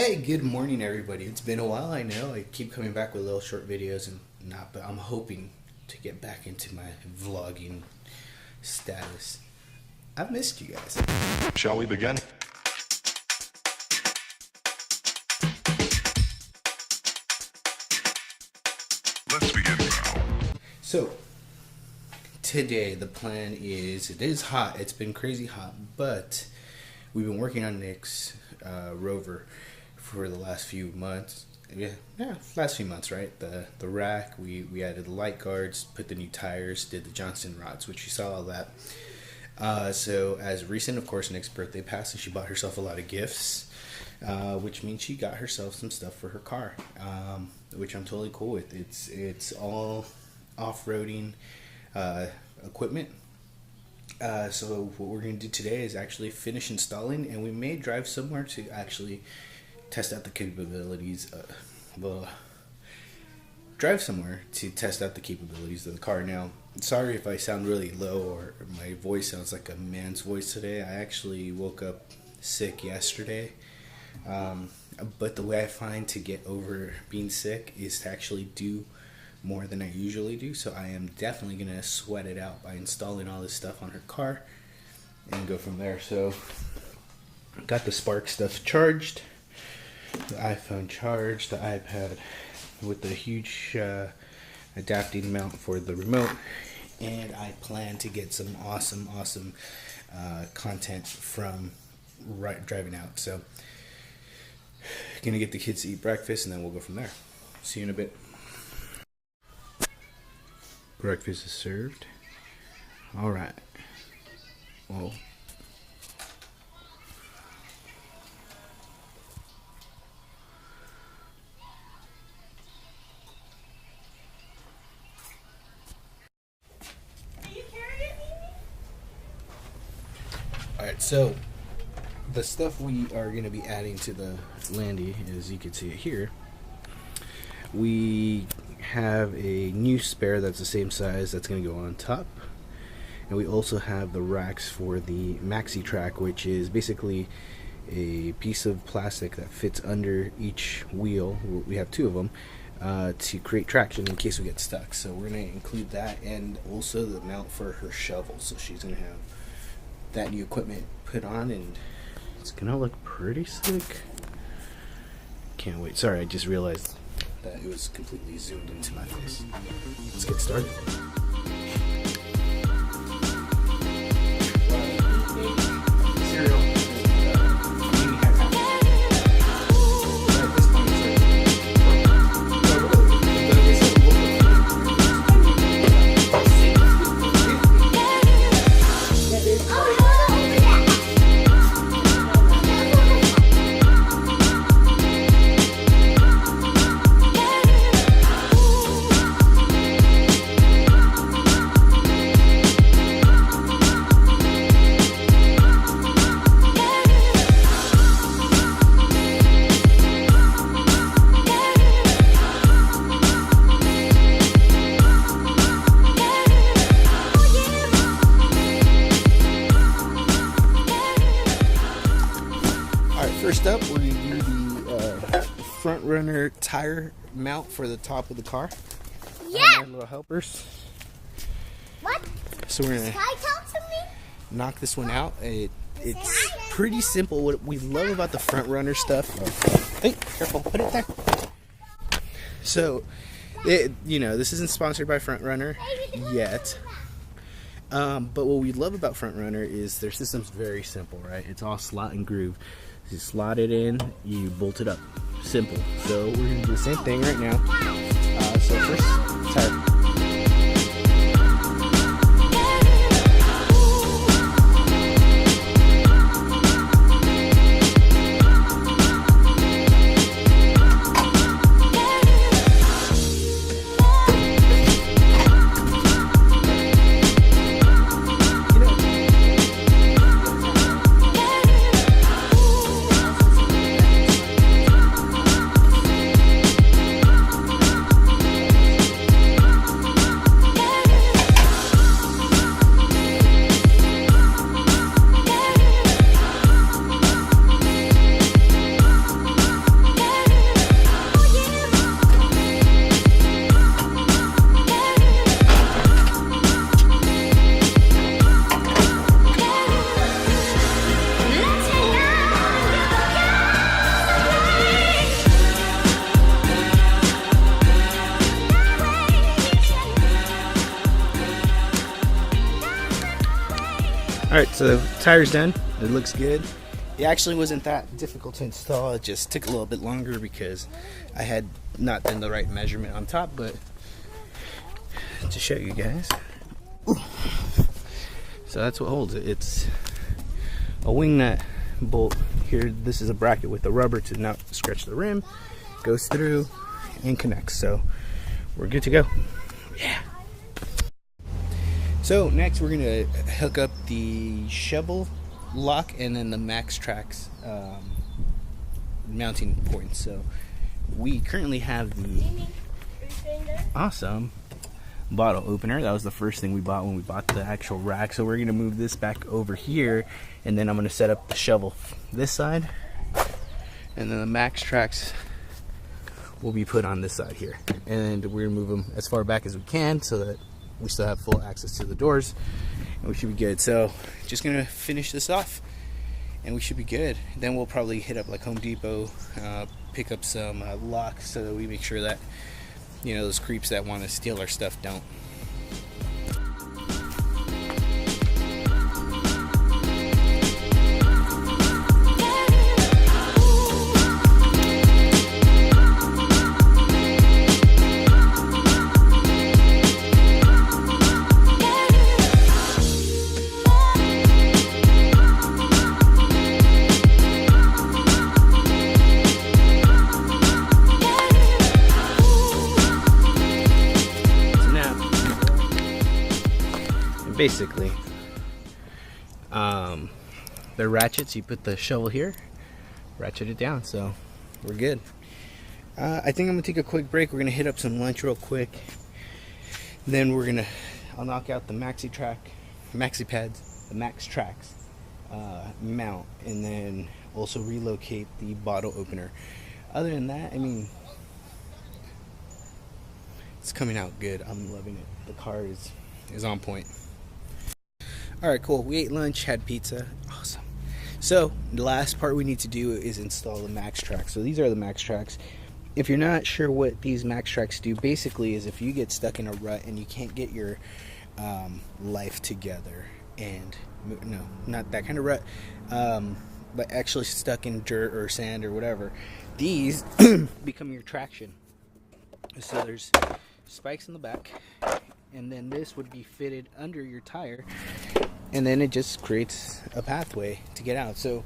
Hey, good morning, everybody. It's been a while, I know. I keep coming back with little short videos and not, but I'm hoping to get back into my vlogging status. I've missed you guys. Shall we begin? Let's begin now. So, today the plan is, it is hot. It's been crazy hot, but we've been working on Nick's Rover for the last few months. Last few months, right? The rack, we added the light guards, put the new tires, did the Johnson rods, which you saw all that. So as recent, of course, Nick's birthday passed and she bought herself a lot of gifts, which means she got herself some stuff for her car, which I'm totally cool with. It's all off-roading equipment. So what we're going to do today is actually finish installing, and we may drive somewhere to actually test out the capabilities of the car. Now, sorry if I sound really low or my voice sounds like a man's voice today. I actually woke up sick yesterday, but the way I find to get over being sick is to actually do more than I usually do. So I am definitely going to sweat it out by installing all this stuff on her car and go from there. So got the Spark stuff charged, the iPhone charged, the iPad with the huge adapting mount for the remote, and I plan to get some awesome content from driving out. So gonna get the kids to eat breakfast and then we'll go from there. See you in a bit. Breakfast is served. All right. Well, alright, so the stuff we are going to be adding to the Landy, as you can see it here, we have a new spare that's the same size that's going to go on top, and we also have the racks for the Maxtrax, which is basically a piece of plastic that fits under each wheel. We have two of them to create traction in case we get stuck. So we're going to include that, and also the mount for her shovel. So she's going to have that new equipment put on, and it's going to look pretty slick. Can't wait. Sorry, I just realized that it was completely zoomed into my face. Let's get started. First up, we're going to do the front runner tire mount for the top of the car. Yeah. Our little helpers. What? So we're going to knock this one out. It's pretty simple. What we love about the front runner stuff. Hey, careful! Put it there. So, this isn't sponsored by Front Runner yet. But what we love about Front Runner is their system's very simple, right? It's all slot and groove. You slot it in, you bolt it up. Simple. So we're going to do the same thing right now. So first, tire. Alright, so tire's done. It looks good. It actually wasn't that difficult to install. It just took a little bit longer because I had not done the right measurement on top, but to show you guys. So that's what holds it. It's a wing nut bolt here. This is a bracket with the rubber to not scratch the rim. Goes through and connects. So we're good to go. Yeah. So next we're gonna hook up the shovel lock and then the Maxtrax mounting points. So we currently have the awesome bottle opener. That was the first thing we bought when we bought the actual rack. So we're gonna move this back over here, and then I'm gonna set up the shovel this side, and then the Maxtrax will be put on this side here, and we're gonna move them as far back as we can so that we still have full access to the doors, and we should be good. So just gonna finish this off and we should be good. Then we'll probably hit up like Home Depot, pick up some locks so that we make sure that, you know, those creeps that want to steal our stuff don't. Basically, they're ratchets. You put the shovel here, ratchet it down, so we're good. I think I'm gonna take a quick break. We're gonna hit up some lunch real quick. Then I'll knock out the Maxtrax mount, and then also relocate the bottle opener. Other than that, I mean, it's coming out good. I'm loving it. The car is on point. Alright, cool. We ate lunch, had pizza. Awesome. So, the last part we need to do is install the Maxtrax. So, these are the Maxtrax. If you're not sure what these Maxtrax do, basically is if you get stuck in a rut and you can't get your life together, and no, not that kind of rut, but actually stuck in dirt or sand or whatever, these become your traction. So, there's spikes in the back, and then this would be fitted under your tire, and then it just creates a pathway to get out. So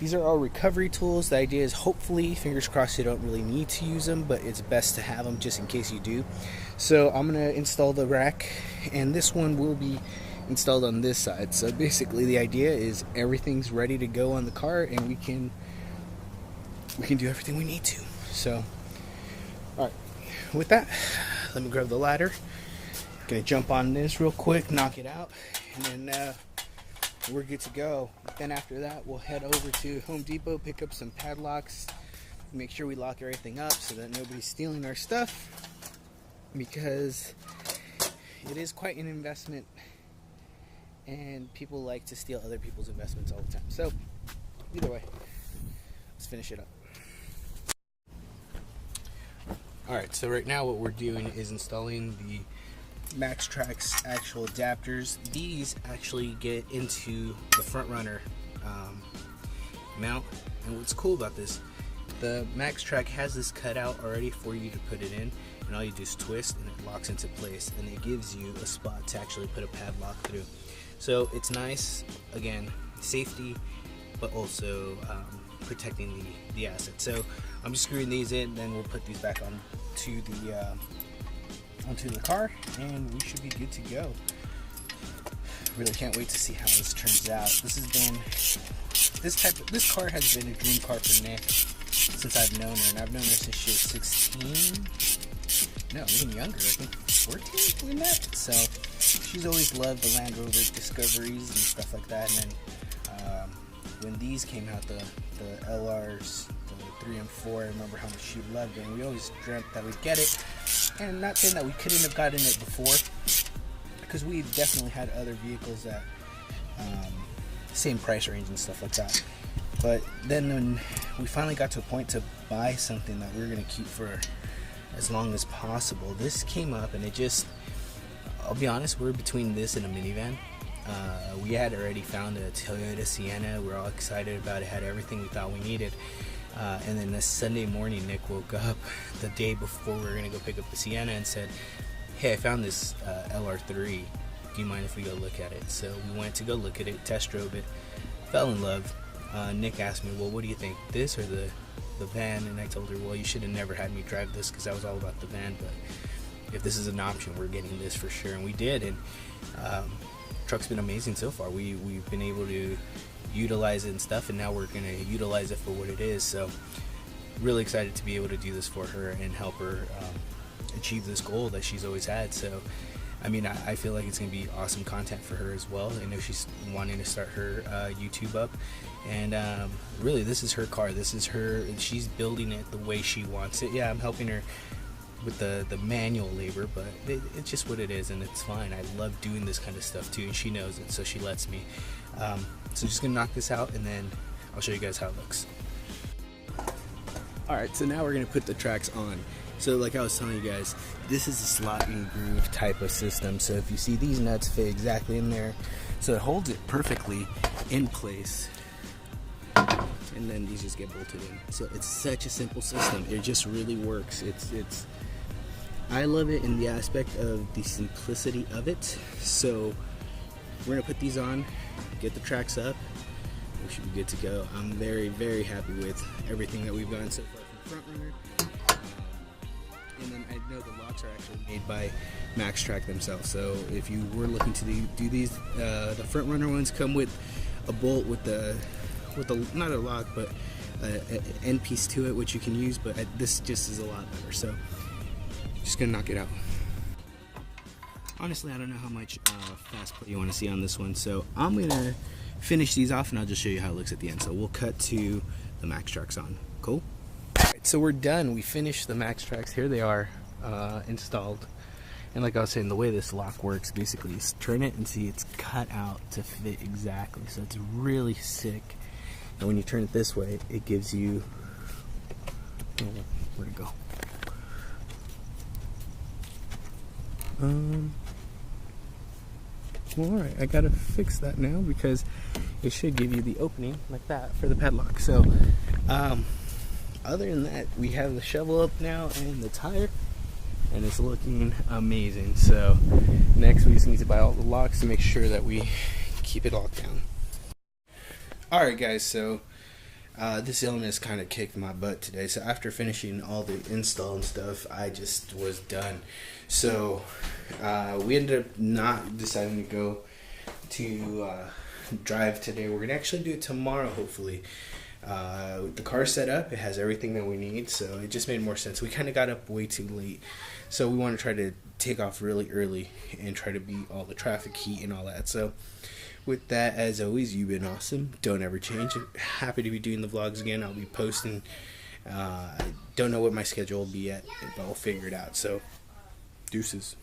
these are all recovery tools. The idea is, hopefully, fingers crossed, you don't really need to use them, but it's best to have them just in case you do. So I'm gonna install the rack, and this one will be installed on this side. So basically the idea is everything's ready to go on the car, and we can do everything we need to. So alright, with that, let me grab the ladder. Gonna jump on this real quick, knock it out, and then we're good to go. Then after that, we'll head over to Home Depot, pick up some padlocks, make sure we lock everything up so that nobody's stealing our stuff, because it is quite an investment and people like to steal other people's investments all the time. So either way, let's finish it up. Alright, so right now what we're doing is installing the Maxtrax actual adapters. These actually get into the front runner mount, and what's cool about this, the Maxtrax has this cut out already for you to put it in, and all you do is twist and it locks into place, and it gives you a spot to actually put a padlock through. So it's nice, again, safety, but also protecting the asset. So I'm just screwing these in, then we'll put these back onto the car, and we should be good to go. Really can't wait to see how this turns out. This car has been a dream car for Nick since I've known her, and I've known her since she was 16. No, even younger, I think 14 we met. So she's always loved the Land Rover Discoveries and stuff like that. And then when these came out, the LRs, the 3 and 4, I remember how much she loved it, and we always dreamt that we'd get it. And not saying that we couldn't have gotten it before, because we definitely had other vehicles that same price range and stuff like that. But then when we finally got to a point to buy something that we were going to keep for as long as possible, this came up, and it just, I'll be honest, we're between this and a minivan. We had already found a Toyota Sienna. We were all excited about it, had everything we thought we needed. And then this Sunday morning, Nikk woke up the day before we were going to go pick up the Sienna and said, hey, I found this LR3. Do you mind if we go look at it? So we went to go look at it, test drove it, fell in love. Nikk asked me, well, what do you think, this or the van? And I told her, well, you should have never had me drive this because I was all about the van, but if this is an option, we're getting this for sure. And we did, and truck's been amazing so far. We've been able to utilize it and stuff, and now we're going to utilize it for what it is. So really excited to be able to do this for her and help her achieve this goal that she's always had. So I mean, I feel like it's going to be awesome content for her as well. I know she's wanting to start her YouTube up, and really this is her car, this is her, she's building it the way she wants it. Yeah, I'm helping her with the manual labor, but it's just what it is, and it's fine. I love doing this kind of stuff too, and she knows it, so she lets me. So just gonna knock this out, and then I'll show you guys how it looks. Alright, so now we're gonna put the tracks on. So like I was telling you guys, this is a slot and groove type of system. So if you see, these nuts fit exactly in there, so it holds it perfectly in place, and then these just get bolted in. So it's such a simple system. It just really works. It's I love it in the aspect of the simplicity of it. So we're gonna put these on, get the tracks up, we should be good to go. I'm very, very happy with everything that we've done so far from Front Runner. And then I know the locks are actually made by Maxtrax themselves. So if you were looking to do these, the Front Runner ones come with a bolt with the not a lock, but an end piece to it, which you can use. But this just is a lot better. So just gonna knock it out. Honestly, I don't know how much fast play you want to see on this one, so I'm gonna finish these off and I'll just show you how it looks at the end. So we'll cut to the Maxtrax on. Cool. So we're done. We finished the Maxtrax. Here they are installed. And like I was saying, the way this lock works basically is turn it and see it's cut out to fit exactly. So it's really sick. And when you turn it this way, it gives you, oh, where'd it go? Alright, I gotta fix that now because it should give you the opening like that for the padlock. So other than that, we have the shovel up now and the tire, and it's looking amazing. So next we just need to buy all the locks to make sure that we keep it locked down. Alright guys, so this illness kind of kicked my butt today. So after finishing all the install and stuff, I just was done. So we ended up not deciding to go to drive today. We're gonna actually do it tomorrow, hopefully. The car's set up, it has everything that we need, so it just made more sense. We kind of got up way too late, so we want to try to take off really early and try to beat all the traffic, heat, and all that. So with that, as always, you've been awesome. Don't ever change. Happy to be doing the vlogs again. I'll be posting. I don't know what my schedule will be yet, but I'll figure it out. So deuces.